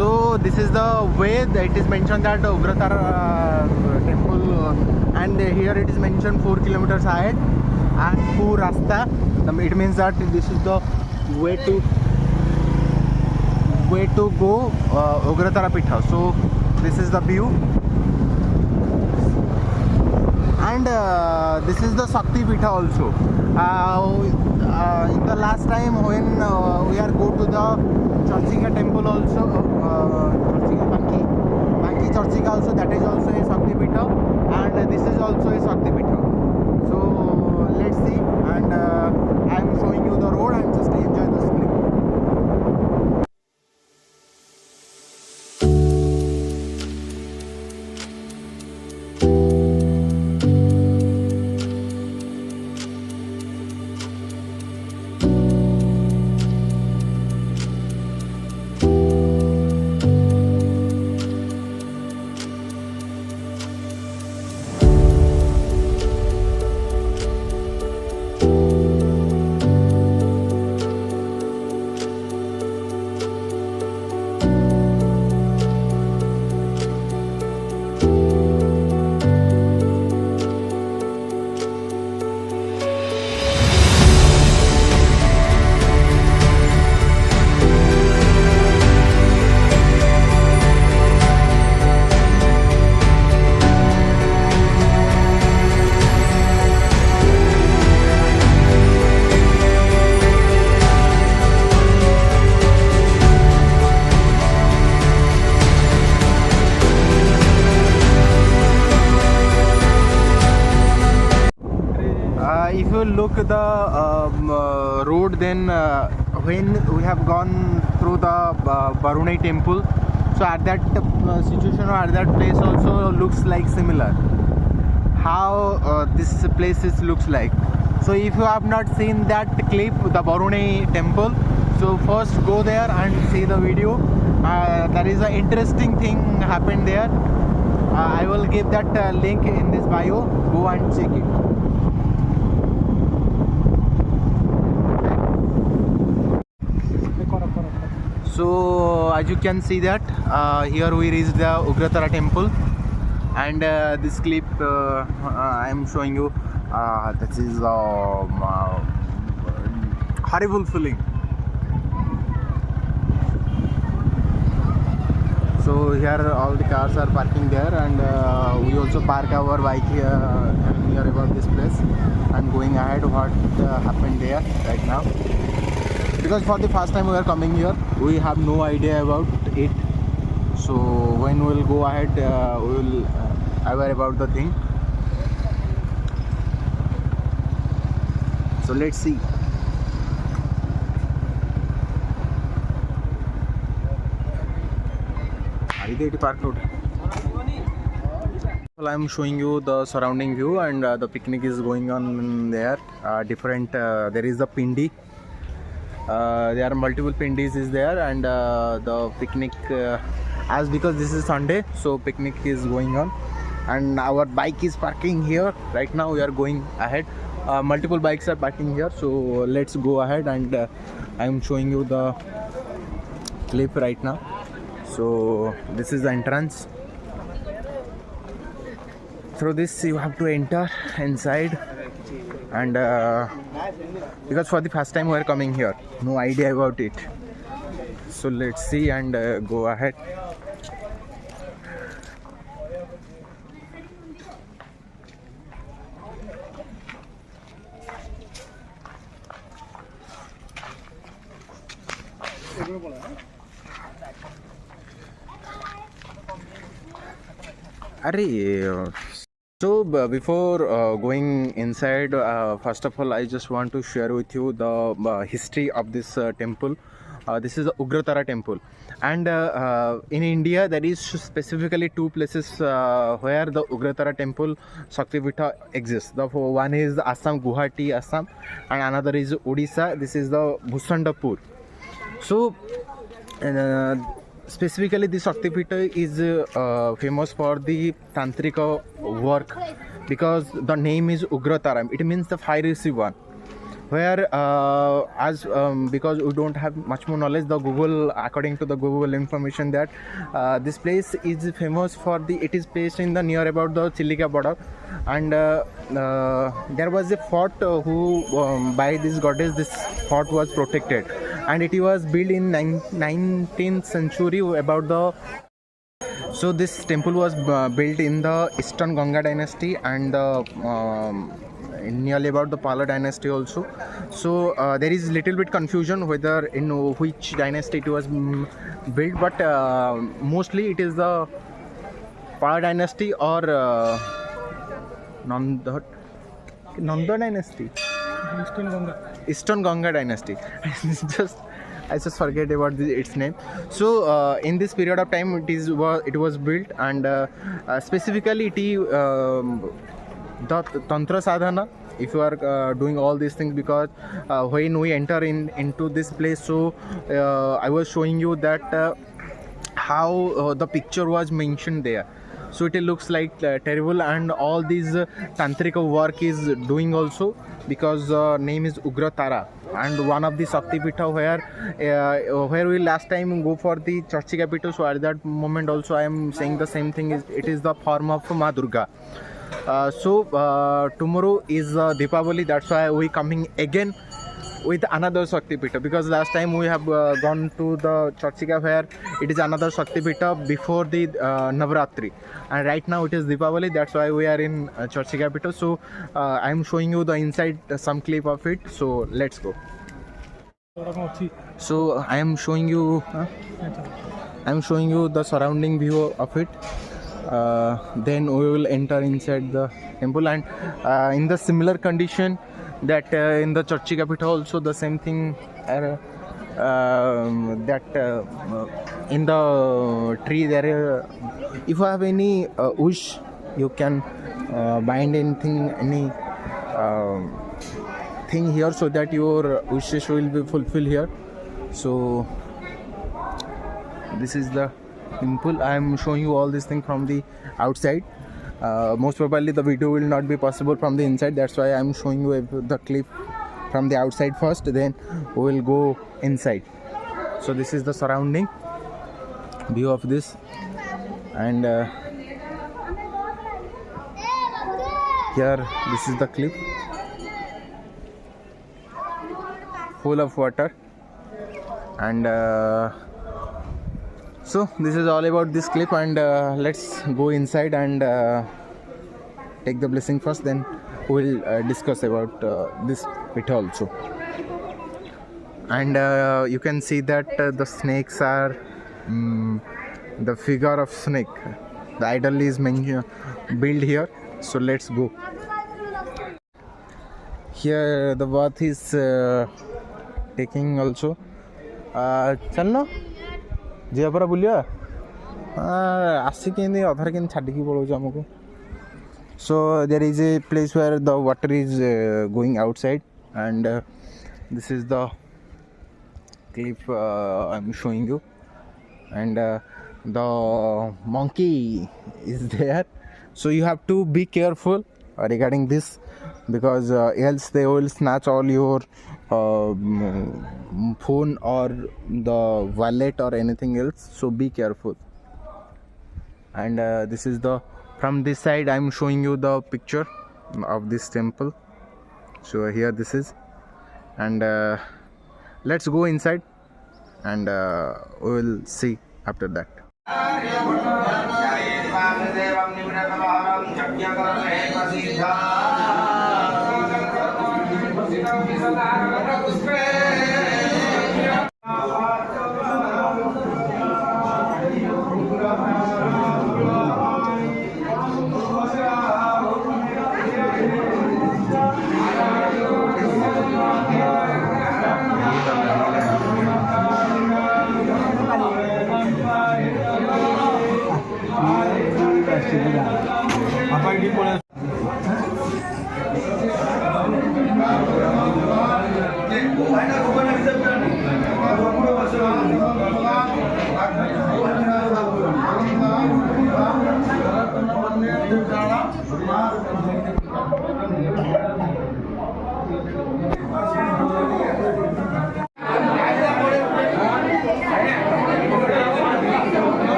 So this is the way that it is mentioned that Ugratara temple, and here it is mentioned 4 kilometers ahead, and Pu Rasta. It means that this is the way to go Ugratara Pitha. So this is the view, and this is the Shakti Pitha also. In the last time when we are go to the Charchika temple also, Banki Charchika also, that is also a Shakti Pitha, and this is also a Shakti Pitha. So let's see, and I am showing you the road and just enjoy this clip. If you look at the road, then when we have gone through the Barunai temple, so at that situation or at that place also looks like similar how this place looks like. So if you have not seen that clip, the Barunai temple, so first go there and see the video. There is an interesting thing happened there. I will give that link in this bio. Go and check it. So as you can see that here we reached the Ugratara temple, and this clip I am showing you. This is horrible feeling. So here all the cars are parking there, and we also park our bike here near about this place and going ahead what happened there right now. Because for the first time we are coming here, we have no idea about it. So when we will go ahead, we will aware about the thing. So let's see. Well, I am showing you the surrounding view, and the picnic is going on there. There is a pindi. There are multiple pindis is there, and the picnic as because this is Sunday, so picnic is going on, and our bike is parking here right now. We are going ahead. Multiple bikes are parking here, so let's go ahead, and I am showing you the clip right now. So this is the entrance. Through this you have to enter inside, and because for the first time we are coming here, no idea about it. So let's see and go ahead. So before going inside, first of all I just want to share with you the history of this temple. This is the Ugratara temple, and in India there is specifically two places where the Ugratara temple Shaktipitha exists. The one is Assam, Guwahati, Assam, and another is Odisha. This is the Bhusandapur. So specifically this Shaktipitha is famous for the tantrika work, because the name is Ugratara. It means the fiery one. where because we don't have much more knowledge, the Google, according to the Google information, that this place is famous for it is placed in the near about the Chilika border, and there was a fort who by this goddess, this fort was protected, and it was built in 19th century about the. So this temple was built in the Eastern Ganga dynasty and nearly about the Pala dynasty also. So there is little bit confusion whether in which dynasty it was built, but mostly it is the Pala dynasty or Nanda dynasty. Eastern Ganga dynasty. I just forget about its name. So in this period of time, it was built, and specifically the Tantra Sadhana. If you are doing all these things, because when we enter into this place, so I was showing you that how the picture was mentioned there. So it looks like terrible, and all these tantric work is doing also, because name is Ugra Tara, and one of the Shakti Pitha where we last time go for the Charchika Pitha. So at that moment also I am saying the same thing, it is the form of Ma Durga. So tomorrow is Deepavali, that's why we coming again with another Shakti Pitha, because last time we have gone to the Charchika where it is another Shakti Pitha before the Navratri, and right now it is Deepavali, that's why we are in Charchika Pitha. So I am showing you the inside some clip of it, so let's go. So I am showing you the surrounding view of it. Then we will enter inside the temple, and in the similar condition that in the Charchika Pitha also the same thing, that in the tree there, if you have any wish, you can bind any thing here, so that your wishes will be fulfilled here. So this is the temple. I am showing you all these things from the outside. Most probably the video will not be possible from the inside, that's why I am showing you the clip from the outside first, then we will go inside. So this is the surrounding view of this, and here this is the clip full of water, and so this is all about this clip, and let's go inside and take the blessing first, then we'll discuss about this pitha also. And you can see that the snakes are the figure of snake, the idol is built here. So let's go. Here the bath is taking also. Chalno ଯିବା ପରା ବୁଲିବା, ଆସିକି ଏମିତି ଅଧାରେ କେମିତି ଛାଡ଼ିକି ପଳାଉଛି ଆମକୁ. So there is a place where the water is going outside, and this is the clip I'm showing you, and the monkey is there. So you have to be careful regarding this, because else they will snatch all your phone or the wallet or anything else, so be careful. And this is the, from this side I am showing you the picture of this temple. So here this is, and let's go inside, and we will see after that.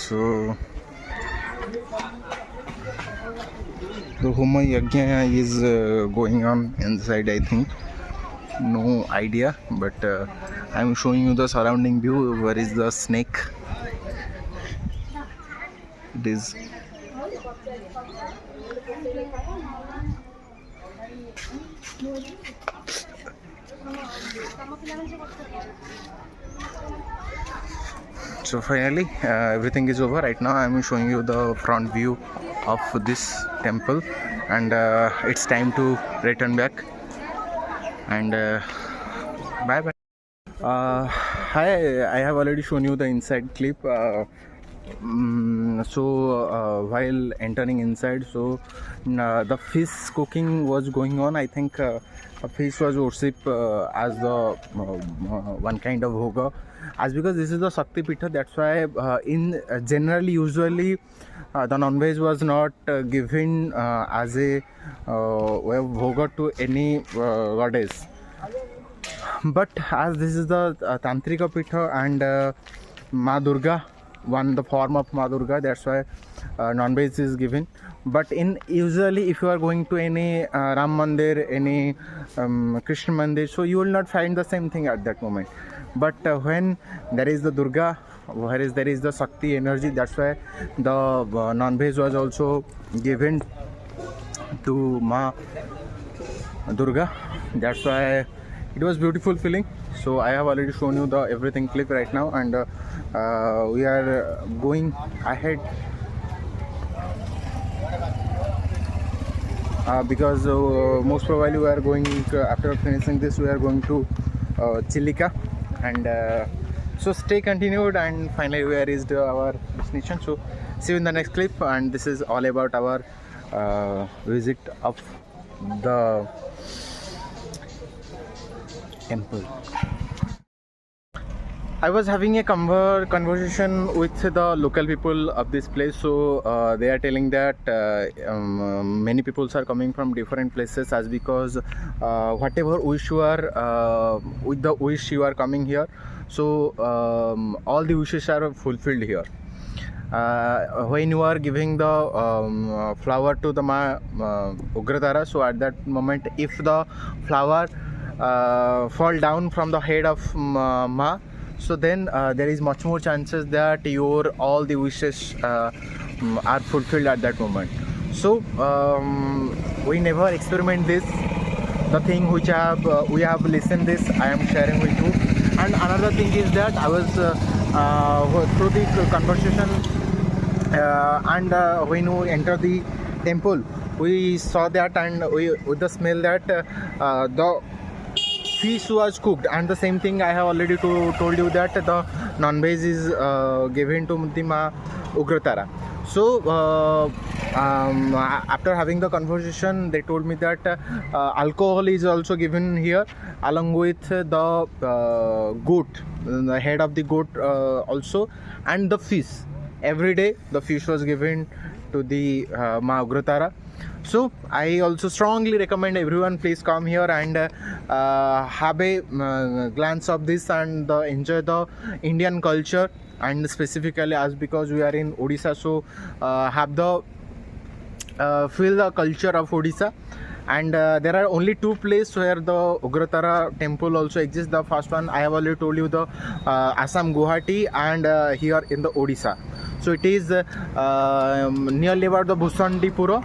So the Homa Yajna is going on inside, I think. No idea, but I'm showing you the surrounding view. Where is the snake? It is. So finally everything is over. Right now I'm showing you the front view of this temple, and it's time to return back, and bye bye. Hi, I have already shown you the inside clip. While entering inside, the fish cooking was going on. I think a fish was worshipped as the one kind of bhoga. As because this is the Shakti Pitha, that's why usually the non-veg was not given as a way of bhoga to any goddess. But as this is the Tantrika Pitha and Ma Durga, the form of Ma Durga, that's why non-veg is given. But usually if you are going to any Ram Mandir, any Krishna Mandir, so you will not find the same thing at that moment. But when there is the Durga, whereas there is the Shakti energy, that's why the non-veg was also given to Ma Durga. That's why it was beautiful feeling. So I have already shown you the everything clip right now, and we are going ahead because most probably we are going after finishing this, we are going to Chilika, and so stay continued, and finally we reached our destination. So see you in the next clip, and this is all about our visit of the temple. I was having a conversation with the local people of this place. So they are telling that many people are coming from different places, as because whatever wish you are with the wish you are coming here. So all the wishes are fulfilled here. When you are giving the flower to the Ma Ugratara, so at that moment, if the flower fall down from the head of Ma, so then there is much more chances that your all the wishes are fulfilled at that moment. So we never experiment this. The thing which we have listened this, I am sharing with you. And another thing is that I was through the conversation, and when we enter the temple, we saw that, and with the smell that the fish was cooked, and the same thing I have already told you that the non-veg is given to the Ma Ugratara. So after having the conversation, they told me that alcohol is also given here along with the goat, the head of the goat also, and the fish. Every day the fish was given to the Ma Ugratara. So I also strongly recommend everyone please come here and have a glance of this, and enjoy the Indian culture, and specifically as because we are in Odisha, so have the feel the culture of Odisha. And there are only two places where the Ugratara temple also exists. The first one I have already told you, the Assam Guwahati, and here in the Odisha. So it is nearly about the Bhusandipura.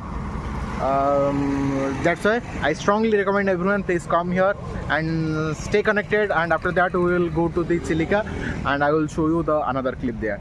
That's why I strongly recommend everyone please come here and stay connected. And after that we will go to the Chilika, and I will show you the another clip there.